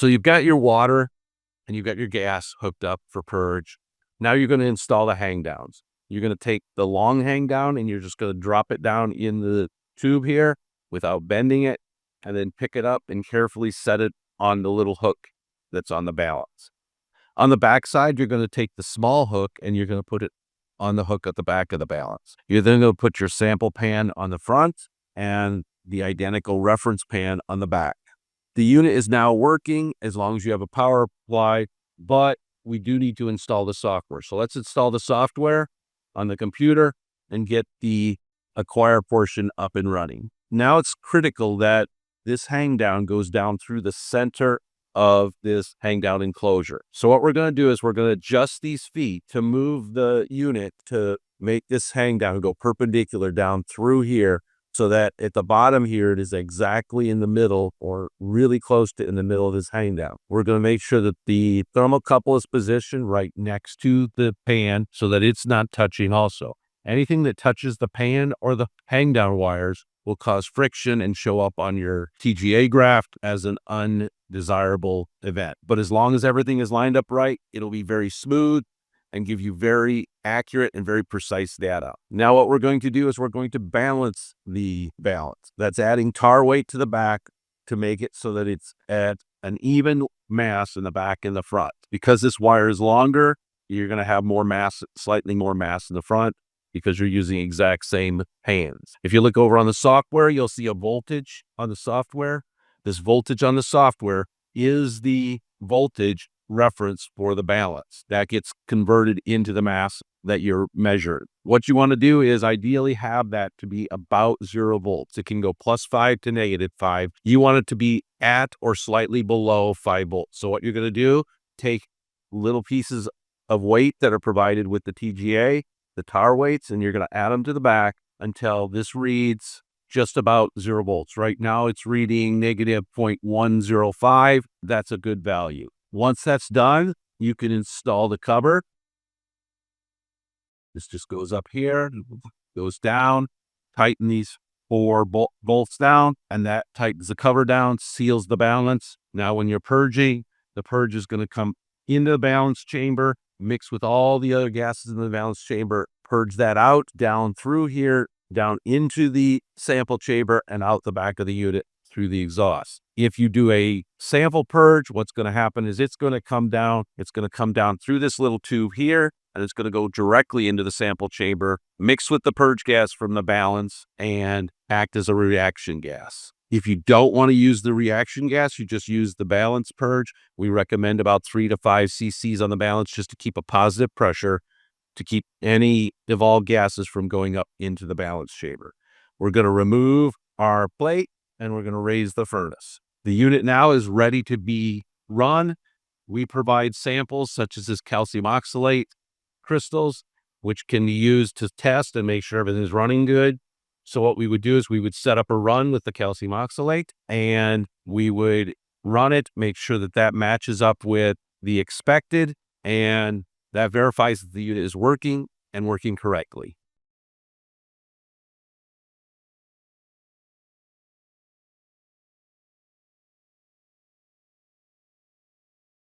So you've got your water and you've got your gas hooked up for purge. Now you're going to install the hang downs. You're going to take the long hang down and you're just going to drop it down in the tube here without bending it, and then pick it up and carefully set it on the little hook that's on the balance. On the back side, you're going to take the small hook and you're going to put it on the hook at the back of the balance. You're then going to put your sample pan on the front and the identical reference pan on the back. The unit is now working as long as you have a power supply, but we do need to install the software. So let's install the software on the computer and get the acquire portion up and running. Now it's critical that this hang down goes down through the center of this hang down enclosure. So what we're going to do is we're going to adjust these feet to move the unit to make this hang down go perpendicular down through here, so that at the bottom here, it is exactly in the middle or really close to in the middle of this hang down. We're going to make sure that the thermocouple is positioned right next to the pan so that it's not touching also. Anything that touches the pan or the hang down wires will cause friction and show up on your TGA graph as an undesirable event. But as long as everything is lined up right, it'll be very smooth and give you very accurate and very precise data. Now what we're going to do is we're going to balance the balance. That's adding tar weight to the back to make it so that it's at an even mass in the back and the front. Because this wire is longer, you're going to have more mass, slightly more mass in the front, because you're using the exact same pans. If you look over on the software, you'll see a voltage on the software. This voltage on the software is the voltage reference for the balance. That gets converted into the mass that you're measured. What you want to do is ideally have that to be about 0 volts. It can go +5 to -5. You want it to be at or slightly below 5 volts. So what you're going to do, take little pieces of weight that are provided with the TGA, the tar weights, and you're going to add them to the back until this reads just about 0 volts. Right now it's reading -0.105. That's a good value. Once that's done, you can install the cover. This just goes up here, goes down, tighten these 4 bolts down, and that tightens the cover down, seals the balance. Now when you're purging, the purge is going to come into the balance chamber, mix with all the other gases in the balance chamber, purge that out, down through here, down into the sample chamber, and out the back of the unit through the exhaust. If you do a sample purge, what's going to happen is it's going to come down through this little tube here, and it's going to go directly into the sample chamber, mix with the purge gas from the balance, and act as a reaction gas. If you don't want to use the reaction gas, you just use the balance purge. We recommend about 3 to 5 cc's on the balance just to keep a positive pressure, to keep any evolved gases from going up into the balance chamber. We're going to remove our plate and we're going to raise the furnace. The unit now is ready to be run. We provide samples such as this calcium oxalate crystals, which can be used to test and make sure everything is running good. So what we would do is we would set up a run with the calcium oxalate and we would run it, make sure that that matches up with the expected, and that verifies that the unit is working and working correctly.